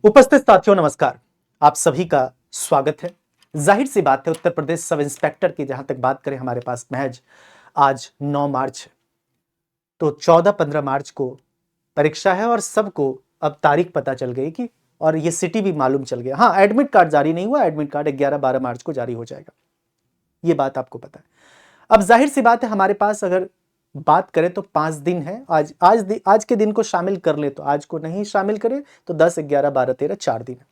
उपस्थित साथियों नमस्कार। आप सभी का स्वागत है। जाहिर सी बात है, उत्तर प्रदेश सब इंस्पेक्टर की जहां तक बात करें, हमारे पास महज आज 9 मार्च है, तो 14-15 मार्च को परीक्षा है और सबको अब तारीख पता चल गई कि, और ये सिटी भी मालूम चल गया। हाँ, एडमिट कार्ड जारी नहीं हुआ, एडमिट कार्ड 11-12 मार्च को जारी हो जाएगा, ये बात आपको पता है। अब जाहिर सी बात है, हमारे पास अगर बात करें तो 5 दिन है। आज के दिन को शामिल कर ले तो, आज को नहीं शामिल करें तो 10, 11, 12, 13 4 दिन है।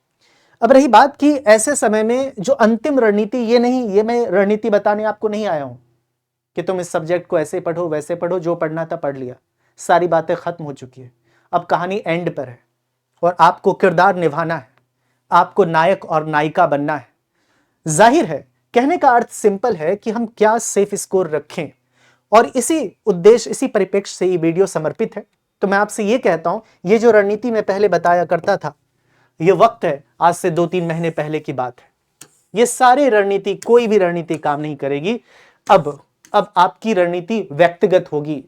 अब रही बात कि ऐसे समय में जो अंतिम रणनीति, ये नहीं, ये मैं रणनीति बताने आपको नहीं आया हूं कि तुम इस सब्जेक्ट को ऐसे पढ़ो वैसे पढ़ो, जो पढ़ना था पढ़ लिया, सारी बातें खत्म हो चुकी है। अब कहानी एंड पर है और आपको किरदार निभाना है, आपको नायक और नायिका बनना है। जाहिर है, कहने का अर्थ सिंपल है कि हम क्या सेफ स्कोर रखें, और इसी उद्देश्य, इसी परिप्रेक्ष्य से ये वीडियो समर्पित है। तो मैं आपसे ये कहता हूं, ये जो रणनीति मैं पहले बताया करता था, ये वक्त है, आज से 2-3 महीने पहले की बात है। ये सारे रणनीति, कोई भी रणनीति काम नहीं करेगी। अब आपकी रणनीति व्यक्तिगत होगी,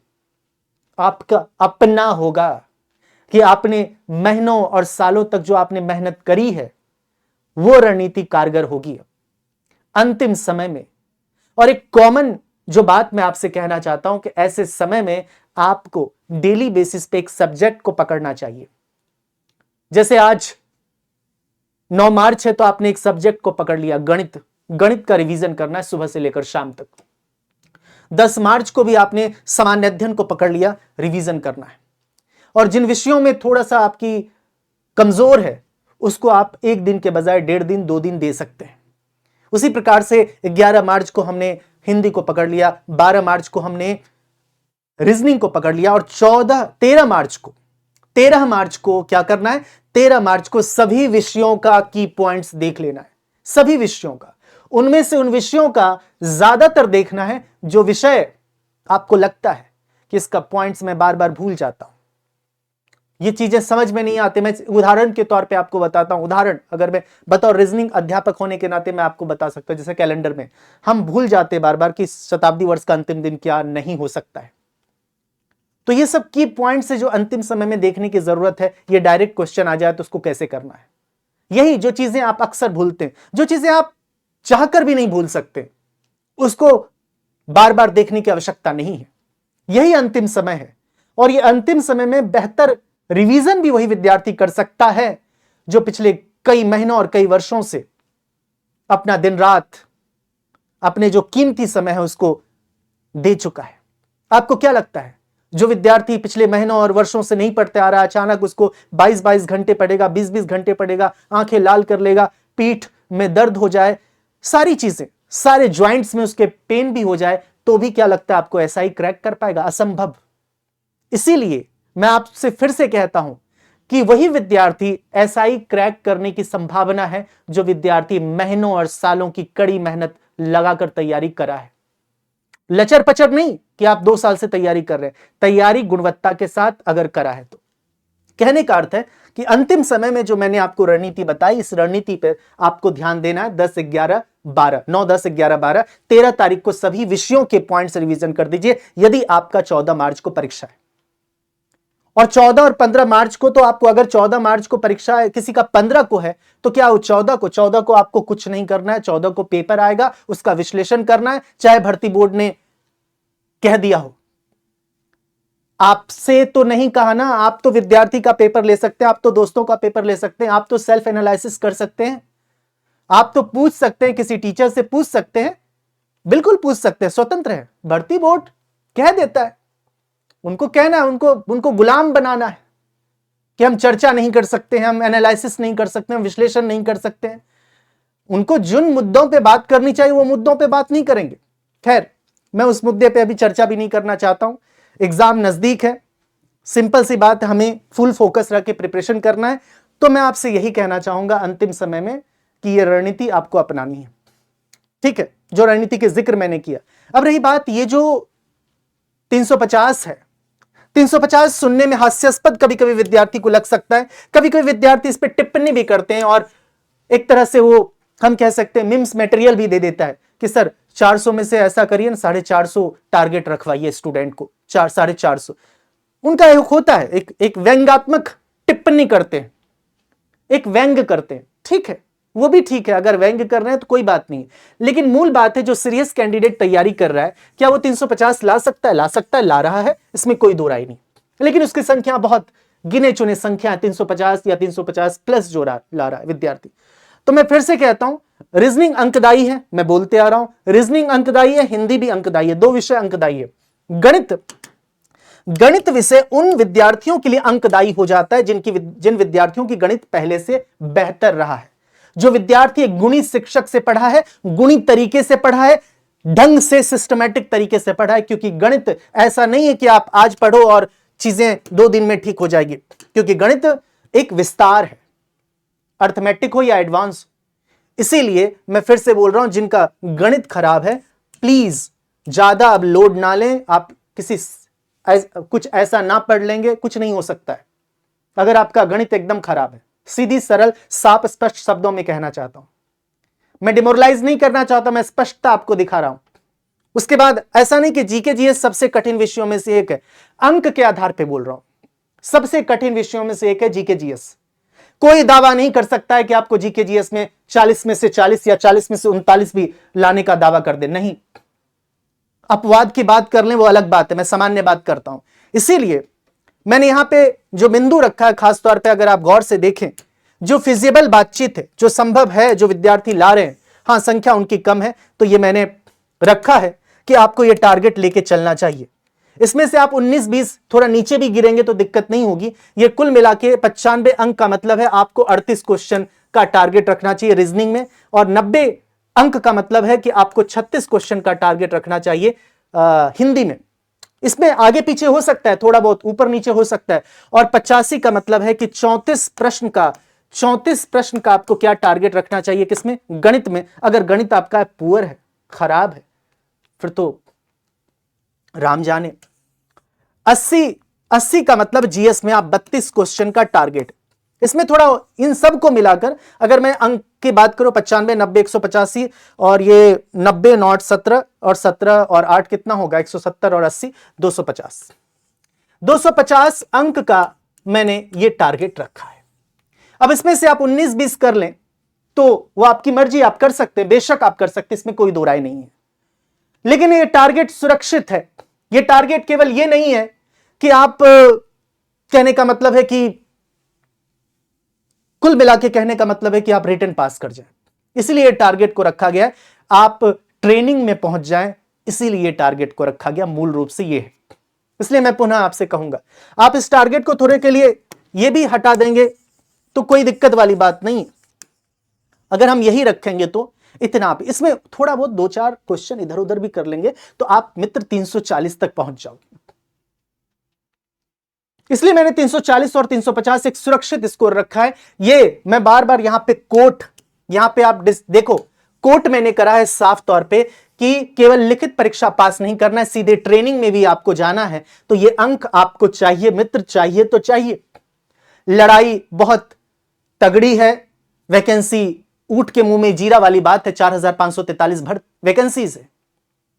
आपका अपना होगा, कि आपने महीनों और सालों तक जो आपने मेहनत करी है, वो रणनीति कारगर होगी अंतिम समय में। और एक कॉमन जो बात मैं आपसे कहना चाहता हूं कि ऐसे समय में आपको डेली बेसिस पे एक सब्जेक्ट को पकड़ना चाहिए। जैसे आज 9 मार्च है तो आपने एक सब्जेक्ट को पकड़ लिया, गणित। गणित का रिवीजन करना है सुबह से लेकर शाम तक। 10 मार्च को भी आपने सामान्य अध्ययन को पकड़ लिया, रिवीजन करना है। और जिन विषयों में थोड़ा सा आपकी कमजोर है, उसको आप एक दिन के बजाय 1.5 दिन 2 दिन दे सकते हैं। उसी प्रकार से 11 मार्च को हमने हिंदी को पकड़ लिया, 12 मार्च को हमने रीजनिंग को पकड़ लिया, और 13 मार्च को क्या करना है, 13 मार्च को सभी विषयों का की पॉइंट्स देख लेना है। सभी विषयों का, उनमें से उन विषयों का ज्यादातर देखना है जो विषय आपको लगता है कि इसका पॉइंट्स मैं बार बार भूल जाता हूं, ये चीजें समझ में नहीं आते। मैं उदाहरण के तौर पे आपको बताता हूं। उदाहरण अगर मैं बताऊं, रीजनिंग अध्यापक होने के नाते मैं आपको बता सकता हूं, जैसे कैलेंडर में हम भूल जाते बार बार कि शताब्दी वर्ष का अंतिम दिन क्या नहीं हो सकता है। तो ये सब की पॉइंट्स है जो अंतिम समय में देखने की जरूरत है। ये डायरेक्ट क्वेश्चन आ जाए तो उसको कैसे करना है, यही जो चीजें आप अक्सर भूलते हैं, जो चीजें आप चाहकर भी नहीं भूल सकते, उसको बार बार देखने की आवश्यकता नहीं है। यही अंतिम समय है, और ये अंतिम समय में बेहतर रिवीजन भी वही विद्यार्थी कर सकता है जो पिछले कई महीनों और कई वर्षों से अपना दिन रात, अपने जो कीमती समय है उसको दे चुका है। आपको क्या लगता है, जो विद्यार्थी पिछले महीनों और वर्षों से नहीं पढ़ते आ रहा, अचानक उसको 22-22 घंटे पढ़ेगा, 20-20 घंटे पढ़ेगा, आंखें लाल कर लेगा, पीठ में दर्द हो जाए, सारी चीजें, सारे ज्वाइंट्स में उसके पेन भी हो जाए, तो भी क्या लगता है आपको ऐसा ही क्रैक कर पाएगा? असंभव। इसीलिए मैं आपसे फिर से कहता हूं कि वही विद्यार्थी एसआई क्रैक करने की संभावना है जो विद्यार्थी महीनों और सालों की कड़ी मेहनत लगाकर तैयारी करा है। लचर पचर नहीं कि आप 2 साल से तैयारी कर रहे हैं, तैयारी गुणवत्ता के साथ अगर करा है तो। कहने का अर्थ है कि अंतिम समय में जो मैंने आपको रणनीति बताई, इस रणनीति पर आपको ध्यान देना है। 10, 11, 12, 9, 10, 11, 12, 13 तारीख को सभी विषयों के पॉइंट्स रिवीजन कर दीजिए, यदि आपका 14 मार्च को परीक्षा है। और 14 और 15 मार्च को तो आपको, अगर 14 मार्च को परीक्षा है, किसी का 15 को है, तो क्या हो, 14 को आपको कुछ नहीं करना है। 14 को पेपर आएगा, उसका विश्लेषण करना है, चाहे भर्ती बोर्ड ने कह दिया हो। आपसे तो नहीं कहा ना, आप तो विद्यार्थी का पेपर ले सकते हैं, आप तो दोस्तों का पेपर ले सकते हैं, आप तो सेल्फ एनालिसिस कर सकते हैं, आप तो पूछ सकते हैं, किसी टीचर से पूछ सकते हैं, बिल्कुल पूछ सकते हैं, स्वतंत्र है। भर्ती बोर्ड कह देता है, उनको कहना है, उनको गुलाम बनाना है कि हम चर्चा नहीं कर सकते हैं, हम एनालिसिस नहीं कर सकते हैं, विश्लेषण नहीं कर सकते हैं। उनको जिन मुद्दों पे बात करनी चाहिए वो मुद्दों पे बात नहीं करेंगे। खैर, मैं उस मुद्दे पे अभी चर्चा भी नहीं करना चाहता हूं। एग्जाम नजदीक है, सिंपल सी बात, हमें फुल फोकस रख के प्रिपरेशन करना है। तो मैं आपसे यही कहना चाहूंगा अंतिम समय में कि यह रणनीति आपको अपनानी है, ठीक है, जो रणनीति के जिक्र मैंने किया। अब रही बात, ये जो 350 है, 350 सुनने में हास्यास्पद कभी कभी विद्यार्थी को लग सकता है, कभी कभी विद्यार्थी इस पर टिप्पणी भी करते हैं, और एक तरह से वो, हम कह सकते हैं, मिम्स मटेरियल भी दे देता है कि सर 400 में से ऐसा करिए ना, 450 टारगेट रखवाइए स्टूडेंट को, 450। उनका एक होता है, एक व्यंग्यात्मक टिप्पणी करते हैं। एक व्यंग करते हैं, ठीक है, वो भी ठीक है, अगर व्यंग कर रहे हैं तो कोई बात नहीं, लेकिन मूल बात है जो सीरियस कैंडिडेट तैयारी कर रहा है, क्या वो 350 ला सकता है? ला सकता है, ला रहा है, इसमें कोई दो राय नहीं, लेकिन उसकी संख्या बहुत गिने चुने संख्या है, 350 या 350 प्लस जो ला रहा है विद्यार्थी। तो मैं फिर से कहता हूं, रीजनिंग अंकदायी है, मैं बोलते आ रहा हूं, रीजनिंग अंकदायी है, हिंदी भी अंकदायी है, दो विषय अंकदायी है। गणित विषय उन विद्यार्थियों के लिए अंकदायी हो जाता है जिन विद्यार्थियों की गणित पहले से बेहतर रहा है, जो विद्यार्थी एक गुणी शिक्षक से पढ़ा है, गुणी तरीके से पढ़ा है, ढंग से सिस्टमैटिक तरीके से पढ़ा है, क्योंकि गणित ऐसा नहीं है कि आप आज पढ़ो और चीजें 2 दिन में ठीक हो जाएगी, क्योंकि गणित एक विस्तार है, अर्थमेटिक हो या एडवांस। इसीलिए मैं फिर से बोल रहा हूं, जिनका गणित खराब है प्लीज ज्यादा अब लोड ना लें, आप कुछ ऐसा ना पढ़ लेंगे, कुछ नहीं हो सकता है अगर आपका गणित एकदम खराब है। सीधी सरल साफ स्पष्ट शब्दों में कहना चाहता हूं, मैं डिमोरलाइज नहीं करना चाहता, मैं स्पष्टता आपको दिखा रहा हूं। उसके बाद ऐसा नहीं कि जीके जीएस सबसे कठिन विषयों में से एक है, अंक के आधार पे बोल रहा हूं, सबसे कठिन विषयों में से एक है जीके जीएस। कोई दावा नहीं कर सकता है कि आपको जीके जीएस में 40 में से 40 या 40 में से 39 भी लाने का दावा कर दे, नहीं। अपवाद की बात कर लें वो अलग बात है, मैं सामान्य बात करता हूं। इसीलिए मैंने यहां पे जो बिंदु रखा है, खासतौर पे अगर आप गौर से देखें, जो फिजिबल बातचीत है, जो संभव है, जो विद्यार्थी ला रहे हैं, हां संख्या उनकी कम है, तो ये मैंने रखा है कि आपको ये टारगेट लेके चलना चाहिए। इसमें से आप 19-20 थोड़ा नीचे भी गिरेंगे तो दिक्कत नहीं होगी। ये कुल मिला के 95 अंक का मतलब है आपको 38 क्वेश्चन का टारगेट रखना चाहिए रीजनिंग में, और 90 अंक का मतलब है कि आपको 36 क्वेश्चन का टारगेट रखना चाहिए हिंदी में। इसमें आगे पीछे हो सकता है, थोड़ा बहुत ऊपर नीचे हो सकता है, और 85 का मतलब है कि 34 प्रश्न का आपको क्या टारगेट रखना चाहिए, किसमें? गणित में। अगर गणित आपका पुअर है, खराब है, फिर तो राम जाने। 80 का मतलब जीएस में आप 32 क्वेश्चन का टारगेट। इसमें थोड़ा इन सब को मिलाकर अगर मैं अंक की बात करूं, 95, 90, 185 और ये 90 नॉट 17 और 17 और 8 कितना होगा? 170 और 80 250 अंक का मैंने ये टारगेट रखा है। अब इसमें से आप 19-20 कर लें तो वो आपकी मर्जी, आप कर सकते हैं, बेशक आप कर सकते हैं, इसमें कोई दो राय नहीं है। लेकिन ये टारगेट सुरक्षित है। ये टारगेट केवल ये नहीं है कि आप कहने का मतलब है कि कुल मिला के कहने का मतलब है कि आप रिटन पास कर जाएं, इसीलिए टारगेट को रखा गया। आप ट्रेनिंग में पहुंच जाएं, इसीलिए टारगेट को रखा गया। मूल रूप से ये है। इसलिए मैं पुनः आपसे कहूंगा, आप इस टारगेट को थोड़े के लिए ये भी हटा देंगे तो कोई दिक्कत वाली बात नहीं है। अगर हम यही रखेंगे तो इतना, आप इसमें थोड़ा बहुत 2-4 क्वेश्चन इधर उधर भी कर लेंगे तो आप मित्र 340 तक पहुंच जाओगे। इसलिए मैंने 340 और 350 एक सुरक्षित स्कोर रखा है। ये मैं बार बार यहां पे कोट, यहां पे आप देखो, कोट मैंने करा है साफ तौर पे कि केवल लिखित परीक्षा पास नहीं करना है, सीधे ट्रेनिंग में भी आपको जाना है। तो ये अंक आपको चाहिए मित्र, चाहिए तो चाहिए। लड़ाई बहुत तगड़ी है, वैकेंसी ऊंट के मुंह में जीरा वाली बात है। 4543 वैकेंसीज है,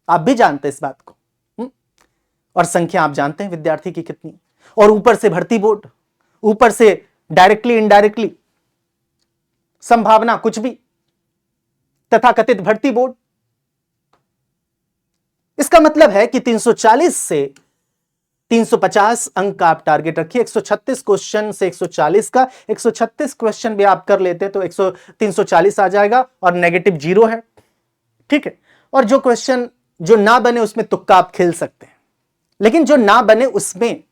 आप भी जानते हैं इस बात को, और संख्या आप जानते हैं विद्यार्थी की कितनी, और ऊपर से भर्ती बोर्ड, ऊपर से डायरेक्टली इनडायरेक्टली संभावना कुछ भी, तथाकथित भर्ती बोर्ड। इसका मतलब है कि 340 से 350 अंक का आप टारगेट रखिए। 136 क्वेश्चन से 140 का, 136 क्वेश्चन भी आप कर लेते तो 340 आ जाएगा, और नेगेटिव 0 है, ठीक है। और जो क्वेश्चन जो ना बने उसमें तुक्का आप खेल सकते हैं, लेकिन जो ना बने उसमें,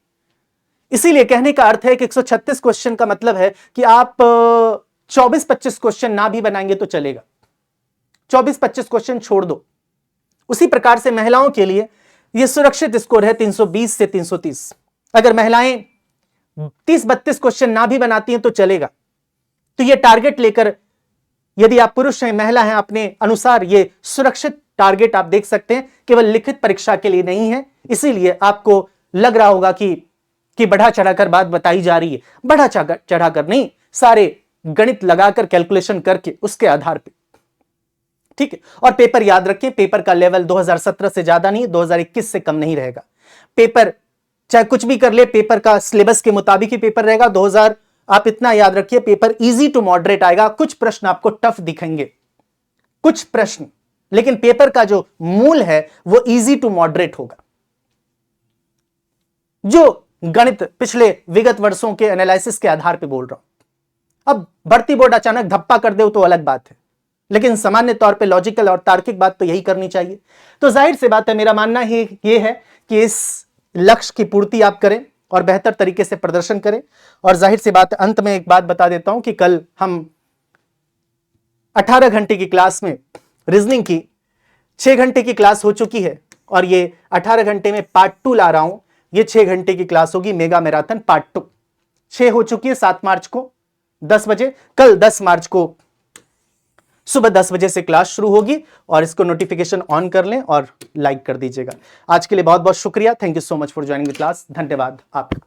इसीलिए कहने का अर्थ है कि 136 क्वेश्चन का मतलब है कि आप 24-25 क्वेश्चन ना भी बनाएंगे तो चलेगा, 24-25 क्वेश्चन छोड़ दो। उसी प्रकार से महिलाओं के लिए यह सुरक्षित स्कोर है 320 से 330। अगर महिलाएं 30-32 क्वेश्चन ना भी बनाती हैं तो चलेगा। तो यह टारगेट लेकर, यदि आप पुरुष हैं, महिला हैं, अपने अनुसार यह सुरक्षित टारगेट आप देख सकते हैं। केवल लिखित परीक्षा के लिए नहीं है, इसीलिए आपको लग रहा होगा कि बढ़ा चढ़ाकर बात बताई जा रही है। बढ़ा चढ़ाकर नहीं, सारे गणित लगाकर कैलकुलेशन करके उसके आधार पे, ठीक है। और पेपर याद रखें, पेपर का लेवल 2017 से ज्यादा नहीं, 2021 से कम नहीं रहेगा। पेपर चाहे कुछ भी कर ले, पेपर का सिलेबस के मुताबिक ही पेपर रहेगा। आप इतना याद रखिए, पेपर इजी टू मॉडरेट आएगा। कुछ प्रश्न आपको टफ दिखेंगे, कुछ प्रश्न, लेकिन पेपर का जो मूल है वो इजी टू मॉडरेट होगा। जो गणित पिछले विगत वर्षों के एनालिसिस के आधार पे बोल रहा हूं। अब भर्ती बोर्ड अचानक धप्पा कर दे तो अलग बात है, लेकिन सामान्य तौर पे लॉजिकल और तार्किक बात तो यही करनी चाहिए। तो जाहिर सी बात है, मेरा मानना ही ये है कि इस लक्ष्य की पूर्ति आप करें और बेहतर तरीके से प्रदर्शन करें। और जाहिर सी बात, अंत में एक बात बता देता हूं कि कल हम 18 घंटे की क्लास में रीजनिंग की 6 घंटे की क्लास हो चुकी है, और ये 18 घंटे में पार्ट 2 ला रहा हूं। ये 6 घंटे की क्लास होगी मेगा मैराथन पार्ट 2। 6 हो चुकी है 7 मार्च को 10 बजे। कल 10 मार्च को सुबह 10 बजे से क्लास शुरू होगी, और इसको नोटिफिकेशन ऑन कर लें और लाइक कर दीजिएगा। आज के लिए बहुत बहुत शुक्रिया। Thank you so much for joining the class. धन्यवाद आपका।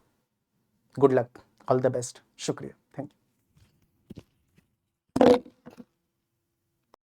Good luck, all the best. शुक्रिया, थैंक यू।